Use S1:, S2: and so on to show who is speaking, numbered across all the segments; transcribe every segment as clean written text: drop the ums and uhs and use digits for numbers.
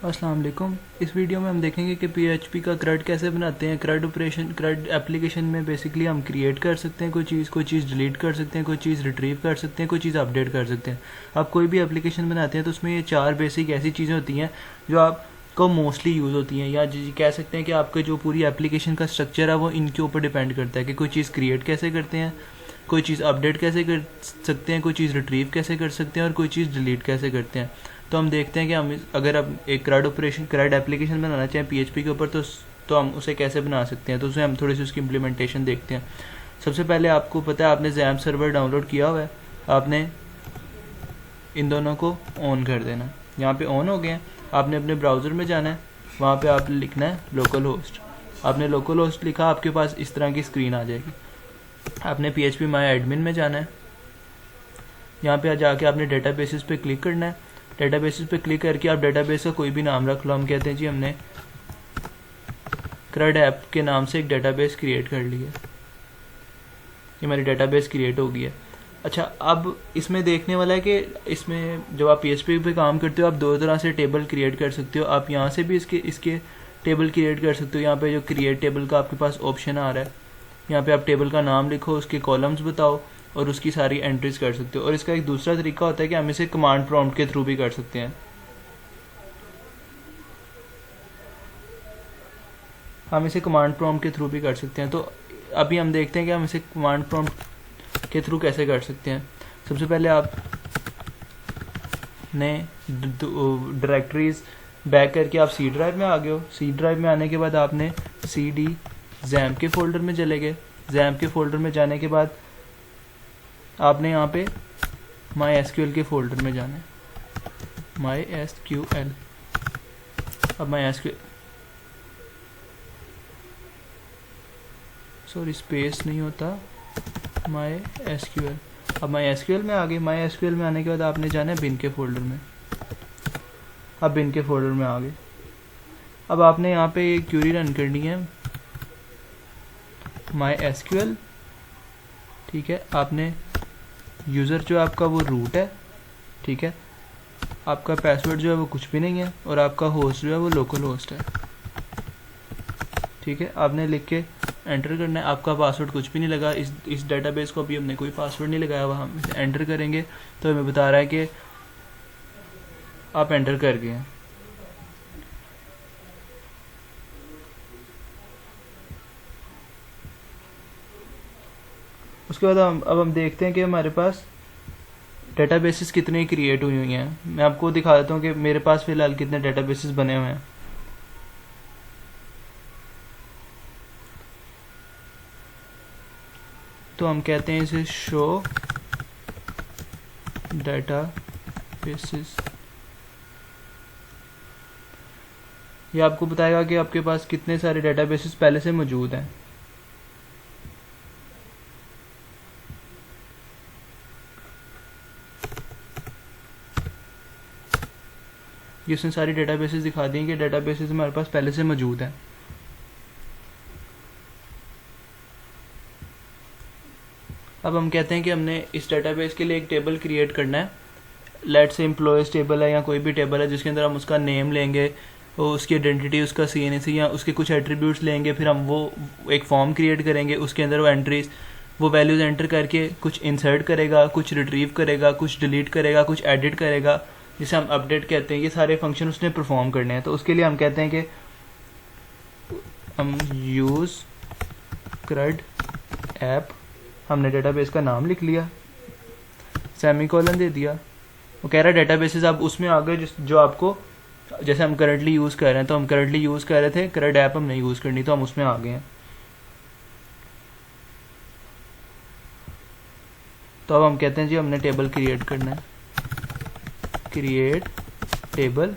S1: अस्सलाम वालेकुम। इस वीडियो में हम देखेंगे कि पीएचपी का CRUD कैसे बनाते हैं। CRUD एप्लीकेशन में बेसिकली हम क्रिएट कर सकते हैं कोई चीज़ डिलीट कर सकते हैं, कोई चीज़ रिट्रीव कर सकते हैं, कोई चीज़ अपडेट कर सकते हैं। आप कोई भी एप्लीकेशन बनाते हैं तो उसमें ये 4 बेसिक ऐसी चीज़ें होती हैं जो आपको मोस्टली यूज़ होती हैं, या कह सकते हैं कि आपके जो पूरी एप्लीकेशन का स्ट्रक्चर है वो इनके ऊपर डिपेंड करता है कि कोई चीज़ क्रिएट कैसे करते हैं, कोई चीज़ अपडेट कैसे कर सकते हैं, कोई चीज़ रिट्रीव कैसे कर सकते हैं और कोई चीज़ डिलीट कैसे करते हैं। तो हम देखते हैं कि हम अगर अब एक CRUD एप्लीकेशन बनाना चाहें पीएचपी के ऊपर तो हम उसे कैसे बना सकते हैं। तो उसे हम थोड़ी सी उसकी इम्प्लीमेंटेशन देखते हैं। सबसे पहले आपको पता है आपने XAMPP सर्वर डाउनलोड किया हुआ है, आपने इन दोनों को ऑन कर देना। यहाँ पे ऑन हो गए हैं, आपने अपने ब्राउज़र में जाना है, वहाँ पे आप लिखना है लोकल होस्ट। आपने लोकल होस्ट लिखा, आपके पास इस तरह की स्क्रीन आ जाएगी। आपने PHP माई एडमिन में जाना है, यहाँ पे जाके आपने डेटाबेसेस पे क्लिक करना है। डेटाबेसेस पे क्लिक करके आप डेटाबेस का कोई भी नाम रख लो। हम कहते हैं जी हमने CRUD ऐप के नाम से एक डेटाबेस क्रिएट कर लिया, ये हमारी डेटाबेस क्रिएट हो गई है। अच्छा, अब इसमें देखने वाला है कि इसमें जब आप PHP पे काम करते हो आप दो तरह से टेबल क्रिएट कर सकते हो। आप यहाँ से भी इसके टेबल क्रिएट कर सकते हो। यहाँ पे जो क्रिएट टेबल का आपके पास ऑप्शन आ रहा है, यहाँ पे आप टेबल का नाम लिखो, उसके कॉलम्स बताओ और उसकी सारी एंट्रीज कर सकते हो। और इसका एक दूसरा तरीका होता है कि हम इसे कमांड प्रॉम्प्ट के थ्रू भी कर सकते हैं। हम इसे कमांड प्रॉम्प्ट के थ्रू भी कर सकते हैं। तो अभी हम देखते हैं कि हम इसे कमांड प्रॉम्प्ट के थ्रू कैसे कर सकते हैं। सबसे पहले आप ने डायरेक्टरीज बैक करके आप सी ड्राइव में आ गए हो। सी ड्राइव में आने के बाद आपने CD XAMPP के फोल्डर में चले गए। XAMPP के फोल्डर में जाने के बाद आपने यहाँ पे MySQL के फोल्डर में जाना है, MySQL। अब MySQL सॉरी स्पेस नहीं होता, MySQL। अब MySQL में आ गए। MySQL में आने के बाद आपने जाना है बिन के फोल्डर में। अब बिन के फोल्डर में आ गए। अब आपने यहाँ पे एक क्यूरी रन करनी है MySQL, ठीक है। आपने यूज़र जो आपका वो रूट है, ठीक है। आपका पासवर्ड जो है वो कुछ भी नहीं है और आपका होस्ट जो है वो लोकल होस्ट है, ठीक है। आपने लिख के एंटर करना है। आपका पासवर्ड कुछ भी नहीं लगा, इस डेटाबेस को अभी हमने कोई पासवर्ड नहीं लगाया हुआ। हम इसे एंटर करेंगे तो हमें बता रहा है कि आप एंटर कर गए हैं। उसके बाद अब हम देखते हैं कि हमारे पास डेटाबेसेस कितने क्रिएट हुई हुई हैं। मैं आपको दिखा देता हूँ कि मेरे पास फ़िलहाल कितने डेटाबेसेस बने हुए हैं। तो हम कहते हैं इसे शो डेटाबेसेस। ये आपको बताएगा कि आपके पास कितने सारे डेटाबेसेस पहले से मौजूद हैं। ये उसने सारी डेटाबेसेस दिखा दी कि डेटाबेसेस हमारे पास पहले से मौजूद हैं। अब हम कहते हैं कि हमने इस डेटाबेस के लिए एक टेबल क्रिएट करना है। लेट्स से एम्प्लॉयज़ टेबल है या कोई भी टेबल है जिसके अंदर हम उसका नेम लेंगे और उसकी आइडेंटिटी, उसका CNAC या उसके कुछ एट्रीब्यूट्स लेंगे। फिर हम वो एक फॉर्म क्रिएट करेंगे, उसके अंदर वो एंट्रीज, वो वैल्यूज़ एंटर करके कुछ इंसर्ट करेगा, कुछ रिट्रीव करेगा, कुछ डिलीट करेगा, कुछ एडिट करेगा, जिसे हम अपडेट कहते हैं। ये सारे फंक्शन उसने परफॉर्म करने हैं। तो उसके लिए हम कहते हैं कि हम यूज़ CRUD ऐप, हमने डेटाबेस का नाम लिख लिया, सेमीकोलन दे दिया। वो कह रहा है डेटाबेसेस आप उसमें आ गए जो आपको, जैसे हम करंटली यूज़ कर रहे हैं। तो हम करंटली यूज़ कर रहे थे CRUD ऐप, हमने यूज़ करनी तो हम उसमें आ गए हैं। तो अब हम कहते हैं जी हमने टेबल क्रिएट करना है, क्रिएट टेबल।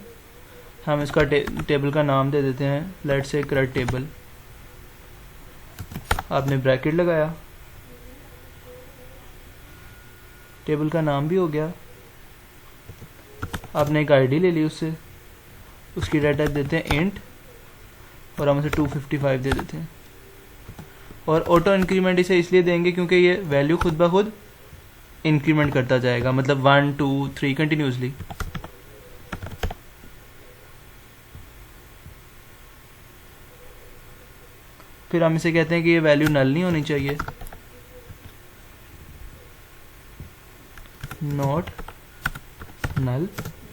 S1: हम इसका टेबल का नाम दे देते हैं, लेट्स से CRUD टेबल। आपने ब्रैकेट लगाया, टेबल का नाम भी हो गया। आपने एक आईडी ले ली उससे, उसकी डाटा देते हैं इंट और हम उसे 255 दे देते हैं। और ऑटो इंक्रीमेंट इसे इसलिए देंगे क्योंकि ये वैल्यू खुद ब खुद इंक्रीमेंट करता जाएगा, मतलब 1 2 3 कंटिन्यूसली। फिर हम इसे कहते हैं कि ये वैल्यू नल नहीं होनी चाहिए, नॉट नल,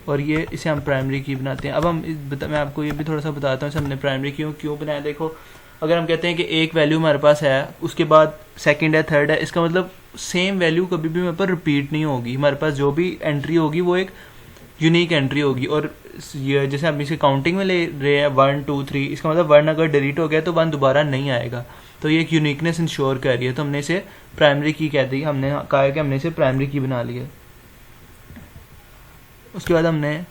S1: और ये इसे हम प्राइमरी की बनाते हैं। अब मैं आपको ये भी थोड़ा सा बताता हूँ, हमने प्राइमरी क्यों बनाया। देखो, अगर हम कहते हैं कि एक वैल्यू हमारे पास है, उसके बाद सेकंड है, थर्ड है, इसका मतलब सेम वैल्यू कभी भी हमारे पास रिपीट नहीं होगी। हमारे पास जो भी एंट्री होगी वो एक यूनिक एंट्री होगी। और ये जैसे हम इसे काउंटिंग में ले रहे हैं 1 2 3, इसका मतलब 1 अगर डिलीट हो गया तो 1 दोबारा नहीं आएगा, तो ये एक यूनिकनेस इंश्योर कर रही है। तो हमने इसे प्राइमरी की कह दी, हमने कहा है कि हमने इसे प्राइमरी की बना लिया। उसके बाद हमने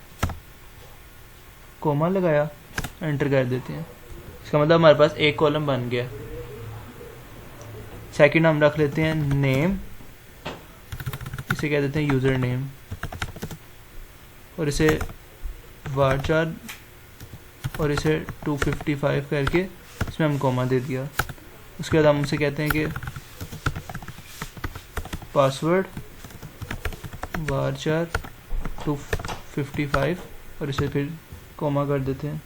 S1: कोमा लगाया, एंटर कर देते हैं, इसका मतलब हमारे पास एक कॉलम बन गया। सेकंड हम रख लेते हैं नेम, इसे कह देते हैं यूज़र नेम, और इसे varchar और इसे 255 करके इसमें हम कोमा दे दिया। उसके बाद हम उसे कहते हैं कि पासवर्ड varchar 255 और इसे फिर कोमा कर देते हैं।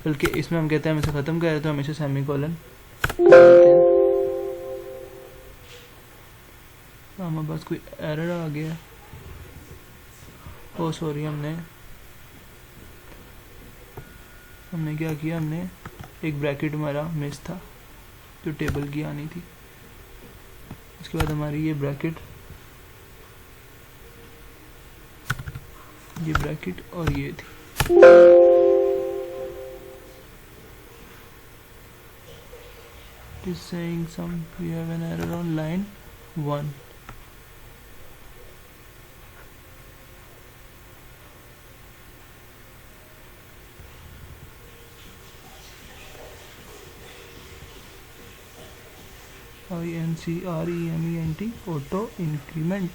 S1: बल्कि इसमें हम कहते हैं हम इसे ख़त्म कर रहे तो हम इसे सेमी कॉलन कर देते हैं। हमारे पास कोई एरर आ गया, ओ सॉरी, हमने क्या किया, हमने एक ब्रैकेट हमारा मिस था जो टेबल की आनी थी। उसके बाद हमारी ये ब्रैकेट और ये थी। It is saying we have an error on line 1. INCREMENT auto increment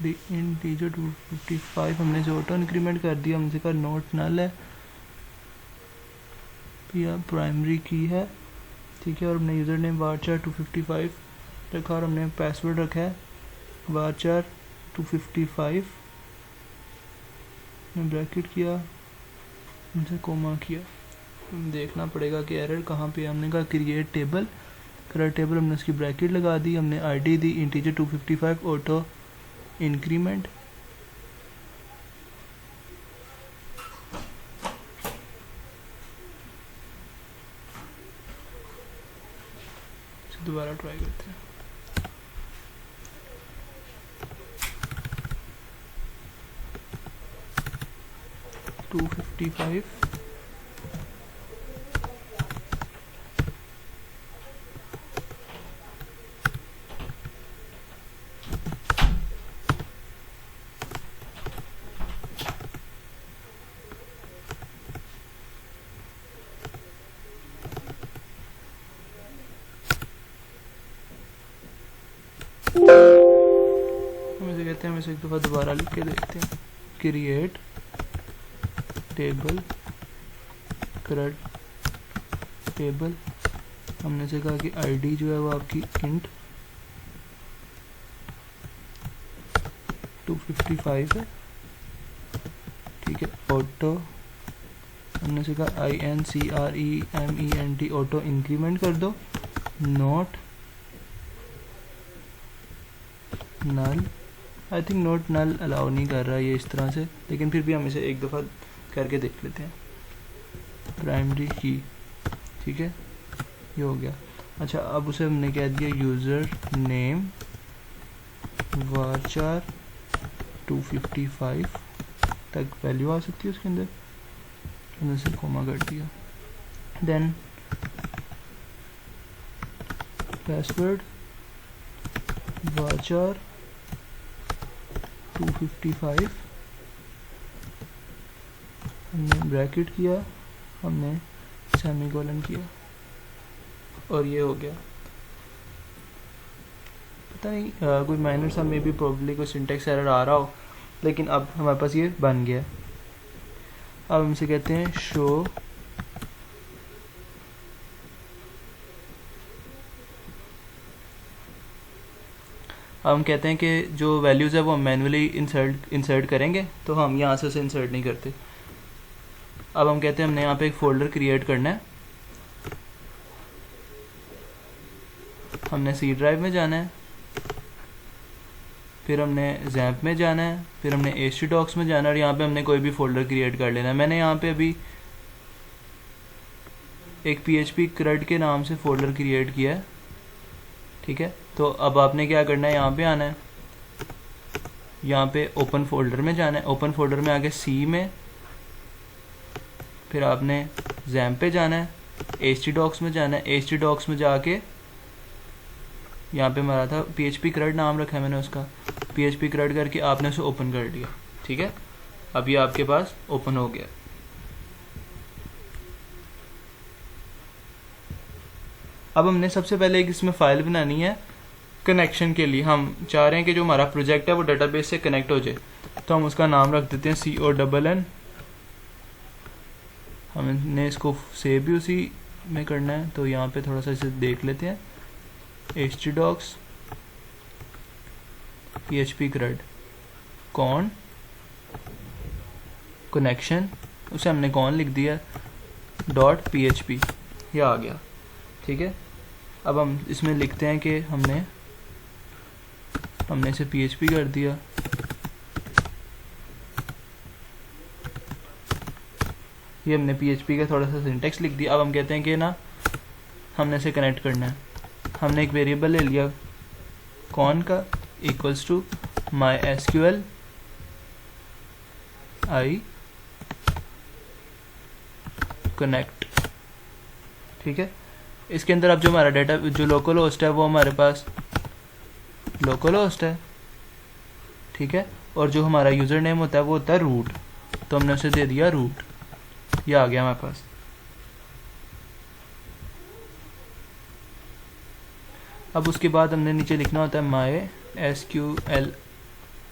S1: the integer 255, हमने से ऑटो इंक्रीमेंट कर दिया। हमसे कहा नोट नल है या प्राइमरी की है, ठीक है। और हमने यूज़र नेम varchar 255 रखा और हमने पासवर्ड रखा है varchar 255, हमने ब्रैकेट किया, हमसे कोमा किया। देखना पड़ेगा कि एरर कहाँ पे है। हमने कहा क्रिएट टेबल, हमने उसकी ब्रैकेट लगा दी, हमने ID the integer 255 auto increment, दोबारा ट्राई करते हैं। टू 255 हम इसे कहते हैं, हम इसे एक दफ़ा दोबारा लिख के देखते हैं। क्रिएट टेबल, टेबल, हमने से कहा कि आईडी जो है वो आपकी इंट 255 है, ठीक है। ऑटो, हमने से कहा INCREMENT ऑटो इंक्रीमेंट कर दो, not null, I think not null allow नहीं कर रहा ये इस तरह से, लेकिन फिर भी हम इसे एक दफ़ा करके देख लेते हैं। प्राइमरी की, ठीक है, ये हो गया। अच्छा, अब उसे हमने कह दिया यूज़र नेम varchar 255 तक वैल्यू आ सकती है उसके अंदर, हमने से कोमा कर दिया। देन पासवर्ड varchar 255, हमने ब्रैकेट किया, हमने सेमीकोलन किया, और ये हो गया। पता नहीं कोई माइनर सा मे बी प्रॉब्ली कोई सिंटेक्स एरर आ रहा हो, लेकिन अब हमारे पास ये बन गया। अब हम इसे कहते हैं शो हम कहते हैं कि जो वैल्यूज़ है वो हम मैनुअली इंसर्ट करेंगे, तो हम यहाँ से उसे इंसर्ट नहीं करते। अब हम कहते हैं हमने यहाँ पे एक फ़ोल्डर क्रिएट करना है, हमने सी ड्राइव में जाना है, फिर हमने जैम्प में जाना है, फिर हमने htdocs में जाना है और यहाँ पे हमने कोई भी फोल्डर क्रिएट कर लेना है। मैंने यहाँ पे अभी एक php CRUD के नाम से फोल्डर क्रिएट किया है, ठीक है। तो अब आपने क्या करना है, यहाँ पे आना है, यहाँ पे ओपन फोल्डर में जाना है, ओपन फोल्डर में आके सी में, फिर आपने जैम्प पे जाना है, htdocs में जाना है, htdocs में जाके यहाँ पे हमारा था php CRUD नाम रखा है मैंने उसका, php CRUD करके आपने उसे ओपन कर लिया, ठीक है। अब ये आपके पास ओपन हो गया। अब हमने सबसे पहले एक इसमें फाइल बनानी है कनेक्शन के लिए। हम चाह रहे हैं कि जो हमारा प्रोजेक्ट है वो डेटाबेस से कनेक्ट हो जाए, तो हम उसका नाम रख देते हैं CONN। हमने इसको सेव भी उसी में करना है, तो यहाँ पे थोड़ा सा इसे देख लेते हैं। htdocs php CRUD con connection, उसे हमने कॉन लिख दिया, .php, ये आ गया, ठीक है। अब हम इसमें लिखते हैं कि हमने इसे php कर दिया, ये हमने php का थोड़ा सा सिंटेक्स लिख दिया। अब हम कहते हैं कि ना हमने इसे कनेक्ट करना है। हमने एक वेरिएबल ले लिया कॉन का equals to mysql i connect, ठीक है। इसके अंदर अब जो हमारा डाटा जो लोकल होस्ट है वो हमारे पास लोकल होस्ट है, ठीक है। और जो हमारा यूज़र नेम होता है वो होता है रूट, तो हमने उसे दे दिया रूट, ये आ गया हमारे पास। अब उसके बाद हमने नीचे लिखना होता है mysql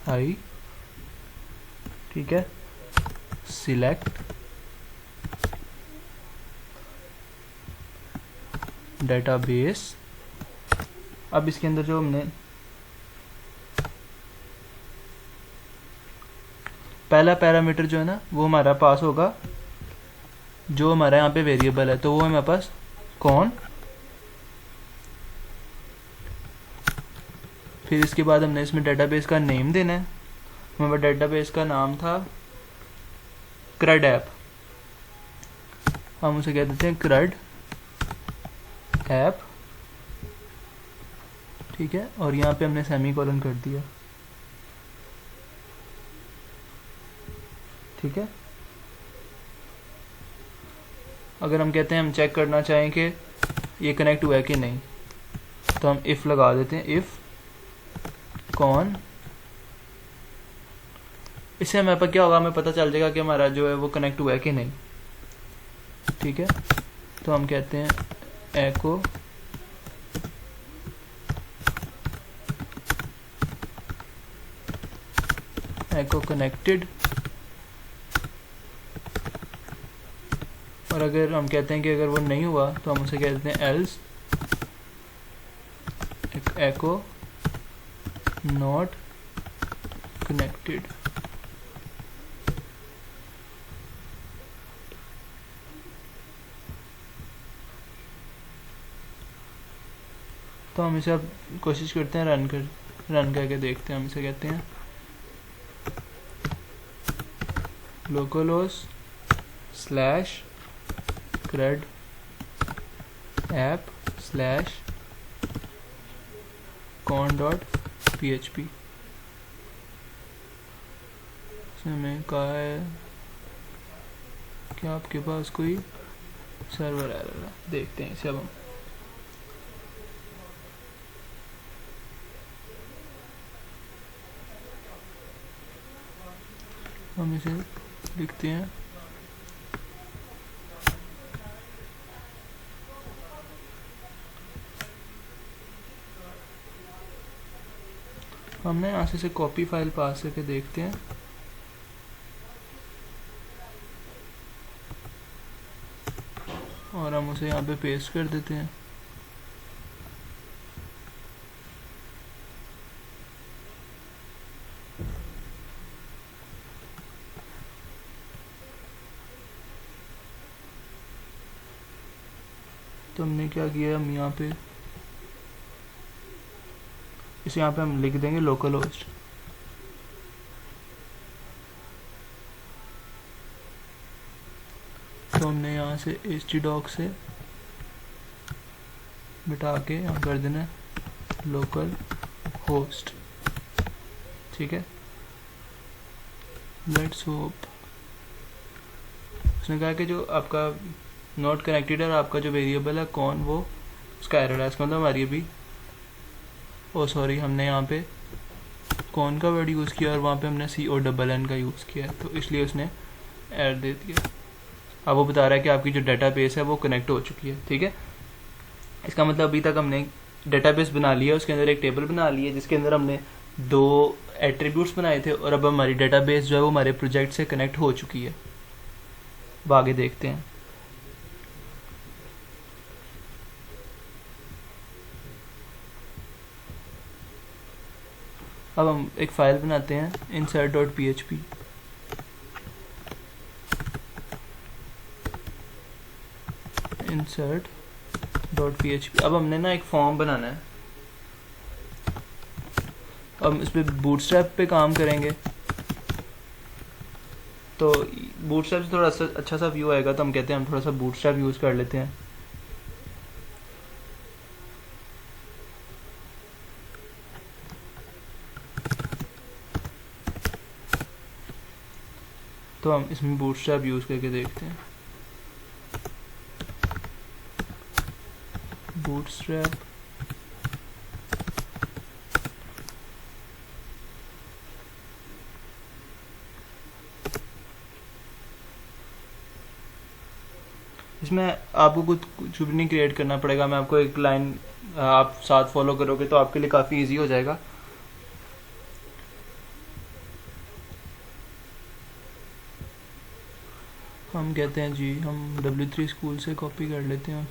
S1: i, ठीक है, सिलेक्ट डेटाबेस। अब इसके अंदर जो हमने पहला पैरामीटर जो है ना वो हमारा पास होगा, जो हमारा यहाँ पे वेरिएबल है, तो वो है हमारे पास कौन। फिर इसके बाद हमने इसमें डेटाबेस का नेम देना है। हमारे डेटाबेस का नाम था CRUD ऐप, हम उसे कह देते हैं CRUD ऐप, ठीक है। और यहाँ पे हमने सेमीकोलन कर दिया, ठीक है। अगर हम कहते हैं हम चेक करना चाहें कि ये कनेक्ट हुआ है कि नहीं, तो हम इफ़ लगा देते हैं, इफ़ कौन। इससे हमारे पास क्या होगा, हमें पता चल जाएगा कि हमारा जो है वो कनेक्ट हुआ है कि नहीं, ठीक है। तो हम कहते हैं एको कनेक्टेड। और अगर हम कहते हैं कि अगर वो नहीं हुआ तो हम उसे कह देते हैं एल्स एको नॉट कनेक्टेड। तो हम इसे अब कोशिश करते हैं रन करके देखते हैं। हम इसे कहते हैं localhost /CRUD app /con.php। हमें कहा है कि आपके पास कोई सर्वर एरर है, देखते हैं इसे। अब हम इसे लिखते हैं हमने यहाँ से कॉपी फाइल पास करके देखते हैं। और हम उसे यहाँ पे पेस्ट कर देते हैं। तो हमने क्या किया, हम यहाँ पे इसे यहाँ पे हम लिख देंगे लोकल होस्ट। तो हमने यहाँ से htdoc से बिठा के यहाँ कर देना है लोकल होस्ट। ठीक है, लेट्स होप। उसने कहा कि जो आपका नॉट कनेक्टेड है और आपका जो वेरिएबल है कौन, वो उसका एरर है। इसका मतलब हमारी अभी सॉरी हमने यहाँ पे कौन का वर्ड यूज़ किया और वहाँ पे हमने CONN का यूज़ किया है, तो इसलिए उसने एरर दे दिया। अब वो बता रहा है कि आपकी जो डेटाबेस है वो कनेक्ट हो चुकी है। ठीक है, इसका मतलब अभी तक हमने डेटाबेस बना लिया, उसके अंदर एक टेबल बना ली है जिसके अंदर हमने 2 एट्रीब्यूट्स बनाए थे और अब हमारी डेटाबेस जो है वो हमारे प्रोजेक्ट से कनेक्ट हो चुकी है। अब आगे देखते हैं। अब हम एक फाइल बनाते हैं insert.php। insert.php। अब हमने ना एक फॉर्म बनाना है। अब इस पर बूटस्ट्रैप पे काम करेंगे, तो बूटस्ट्रैप से थोड़ा सा अच्छा सा व्यू आएगा, तो हम कहते हैं हम थोड़ा सा बूटस्ट्रैप यूज़ कर लेते हैं। तो हम इसमें बूटस्ट्रैप यूज़ करके देखते हैं। बूटस्ट्रैप इसमें आपको कुछ भी नहीं क्रिएट करना पड़ेगा। मैं आपको एक लाइन आप साथ फॉलो करोगे तो आपके लिए काफ़ी इजी हो जाएगा। हम कहते हैं जी हम W3 स्कूल से कॉपी कर लेते हैं।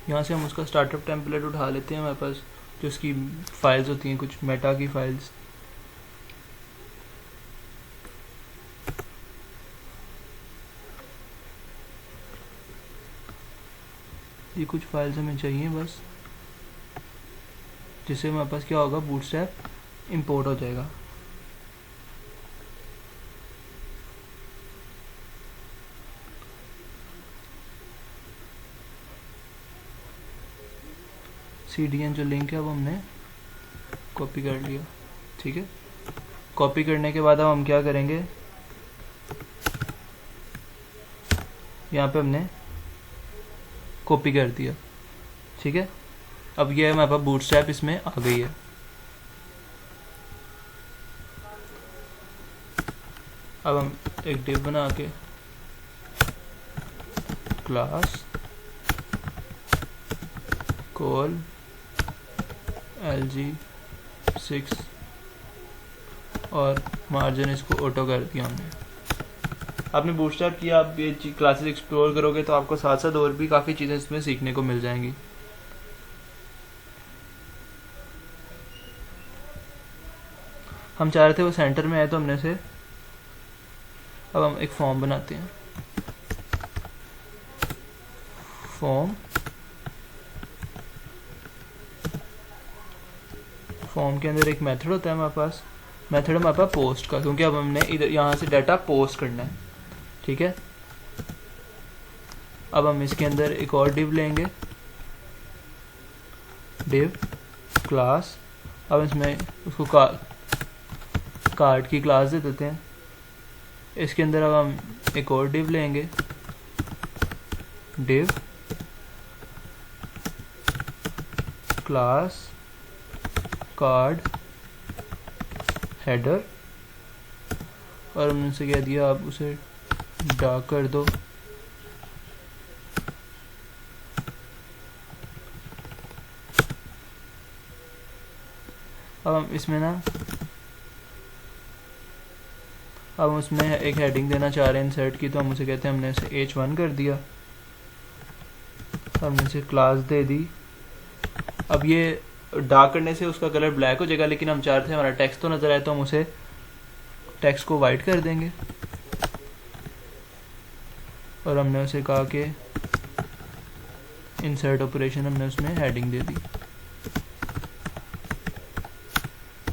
S1: यहाँ से हम उसका स्टार्टअप टेम्पलेट उठा लेते हैं। हमारे पास जो उसकी फाइल्स होती हैं, कुछ मेटा की फाइल्स, ये कुछ फाइल्स हमें चाहिए बस, जिससे हमारे पास क्या होगा, बूटस्ट्रैप इंपोर्ट हो जाएगा। CDN जो लिंक है वो हमने कॉपी कर लिया। ठीक है, कॉपी करने के बाद अब हम क्या करेंगे, यहाँ पे हमने कॉपी कर दिया। ठीक है, अब ये हमारे पास बूटस्ट्रैप इसमें आ गई है। अब हम एक डिव बना के क्लास कॉल LG6 और मार्जिन इसको ऑटो कर दिया हमने। आपने बूटस्ट्रैप किया, आप ये क्लासेस एक्सप्लोर करोगे तो आपको साथ साथ और भी काफ़ी चीज़ें इसमें सीखने को मिल जाएंगी। हम चाह रहे थे वो सेंटर में है, तो हमने से अब हम एक फॉर्म बनाते हैं। फॉर्म के अंदर एक मेथड होता है हमारे पास, मेथड हमारे पास पोस्ट का, क्योंकि अब हमने इधर यहाँ से डाटा पोस्ट करना है। ठीक है, अब हम इसके अंदर एक और डिव लेंगे, डिव क्लास। अब इसमें उसको कार्ड की क्लास दे देते हैं। इसके अंदर अब हम एक और डिव लेंगे, डिव क्लास कार्ड हेडर, और हमने उनसे कह दिया आप उसे डार्क कर दो। अब हम इसमें ना, अब हम उसमें एक हेडिंग देना चाह रहे हैं इंसर्ट की, तो हम उसे कहते हैं, हमने इसे H1 कर दिया, हमने इसे क्लास दे दी। अब ये डार्क करने से उसका कलर ब्लैक हो जाएगा, लेकिन हम चाहते हैं हमारा टेक्स्ट तो नज़र आए, तो हम उसे टेक्स्ट को वाइट कर देंगे। और हमने उसे कहा कि इंसर्ट ऑपरेशन, हमने उसमें हेडिंग दे दी।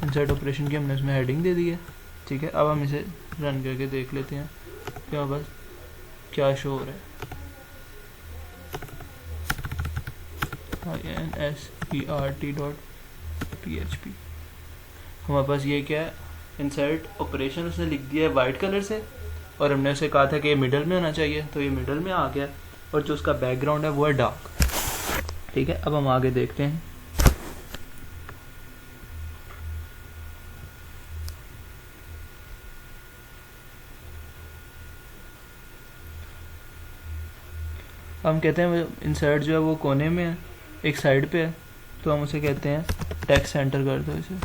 S1: इंसर्ट ऑपरेशन की हमने उसमें हेडिंग दे दी है, ठीक है। अब हम इसे रन करके देख लेते हैं क्या बस क्या शो हो रहा है। insert.php हमारे पास ये क्या है, इंसर्ट ऑपरेशन उसने लिख दिया है वाइट कलर से, और हमने उसे कहा था कि ये मिडल में होना चाहिए, तो ये मिडल में आ गया, और जो उसका बैकग्राउंड है वो है डार्क, ठीक है। अब हम आगे देखते हैं। हम कहते हैं इंसर्ट जो है वो कोने में है, एक साइड पे है, तो हम उसे कहते हैं टेक्स्ट सेंटर कर दो इसे।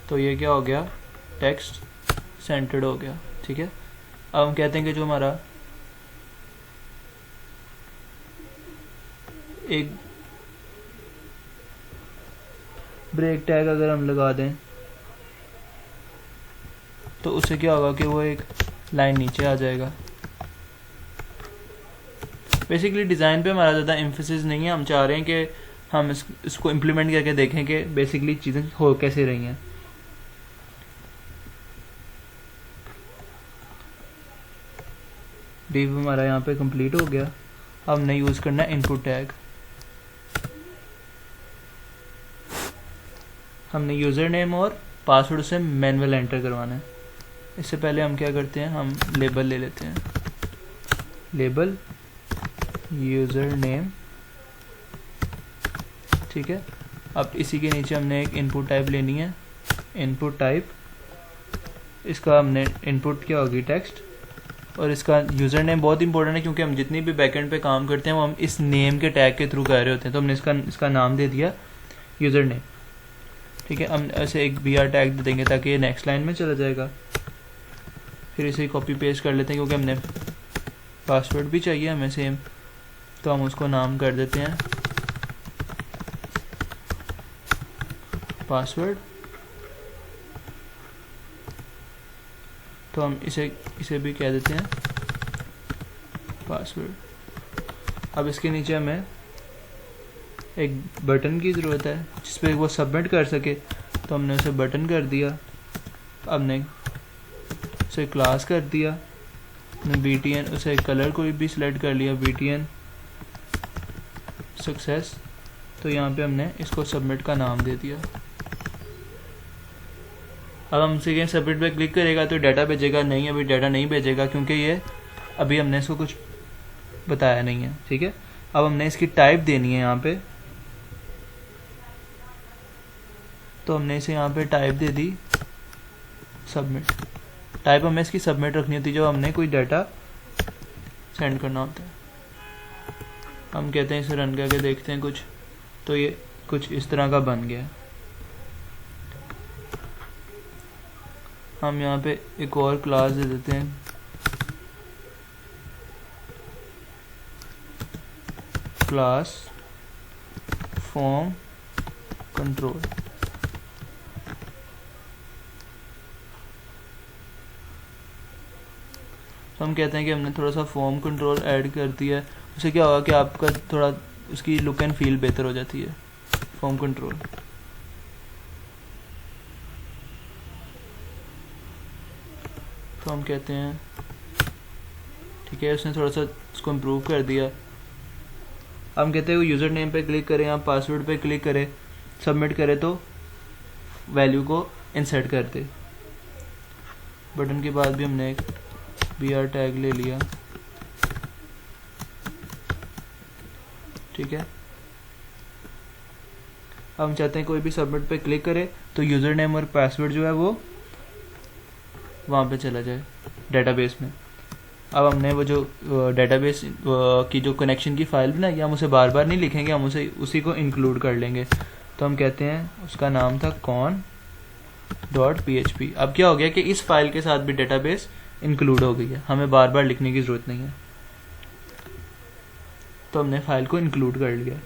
S1: तो ये क्या हो गया, टेक्स्ट सेंटर्ड हो गया, ठीक है। अब हम कहते हैं कि जो हमारा एक ब्रेक टैग अगर हम लगा दें तो उससे क्या होगा कि वो एक लाइन नीचे आ जाएगा। बेसिकली डिज़ाइन पे हमारा ज़्यादा एम्फेसिस नहीं है, हम चाह रहे हैं कि हम इसको इम्प्लीमेंट करके देखें कि बेसिकली चीज़ें हो कैसे रही हैं। डिव हमारा यहाँ पे कंप्लीट हो गया। अब हमने यूज़ करना है इनपुट टैग। हमने यूज़र नेम और पासवर्ड से मैनुअल एंटर करवाना है। इससे पहले हम क्या करते हैं, हम लेबल ले लेते हैं, लेबल यूज़र नेम, ठीक है। अब इसी के नीचे हमने एक इनपुट टाइप लेनी है, इनपुट टाइप, इसका हमने इनपुट क्या होगी टेक्स्ट, और इसका यूज़र नेम बहुत इंपॉर्टेंट है क्योंकि हम जितनी भी बैकएंड पे काम करते हैं वो हम इस नेम के टैग के थ्रू कर रहे होते हैं, तो हमने इसका नाम दे दिया यूज़र नेम, ठीक है। हम ऐसे एक BR टैग दे देंगे ताकि ये नेक्स्ट लाइन में चला जाएगा। फिर इसे कॉपी पेस्ट कर लेते हैं क्योंकि हमने पासवर्ड भी चाहिए हमें सेम, तो हम उसको नाम कर देते हैं पासवर्ड। तो हम इसे भी कह देते हैं पासवर्ड। अब इसके नीचे हमें एक बटन की ज़रूरत है जिस पे वो सबमिट कर सके, तो हमने उसे बटन कर दिया। हमने उसे क्लास कर दिया, हमने BTN, उसे कलर कोई भी सिलेक्ट कर लिया, BTN सक्सेस। तो यहाँ पे हमने इसको सबमिट का नाम दे दिया। अब हमसे कहें सबमिट पे क्लिक करेगा तो डाटा भेजेगा, नहीं अभी डाटा नहीं भेजेगा क्योंकि ये अभी हमने इसको कुछ बताया नहीं है, ठीक है। अब हमने इसकी टाइप देनी है यहाँ पे, तो हमने इसे यहाँ पे टाइप दे दी सबमिट। टाइप हमें इसकी सबमिट रखनी होती है जब हमने कोई डाटा सेंड करना होता है। हम कहते हैं इसे रन करके देखते हैं कुछ, तो ये कुछ इस तरह का बन गया। हम यहाँ पे एक और क्लास दे देते हैं, क्लास फॉर्म कंट्रोल। तो हम कहते हैं कि हमने थोड़ा सा फॉर्म कंट्रोल ऐड कर दिया है, उससे क्या होगा कि आपका थोड़ा उसकी लुक एंड फील बेहतर हो जाती है, फॉर्म कंट्रोल। तो हम कहते हैं ठीक है, उसने थोड़ा सा उसको इम्प्रूव कर दिया। हम कहते हैं वो यूज़र नेम पे क्लिक करें, आप पासवर्ड पे क्लिक करें, सबमिट करें तो वैल्यू को इंसर्ट कर दे। बटन के बाद भी हमने एक BR टैग ले लिया, ठीक है। अब हम चाहते हैं कोई भी सबमिट पे क्लिक करे तो यूज़र नेम और पासवर्ड जो है वो वहाँ पे चला जाए डेटाबेस में। अब हमने वो जो डेटाबेस की जो कनेक्शन की फ़ाइल बनाई है, हम उसे बार बार नहीं लिखेंगे, हम उसी को इंक्लूड कर लेंगे। तो हम कहते हैं उसका नाम था con.php। अब क्या हो गया कि इस फाइल के साथ भी डेटाबेस इंक्लूड हो गई है, हमें बार बार लिखने की ज़रूरत नहीं है, तो हमने फ़ाइल को इंक्लूड कर लिया।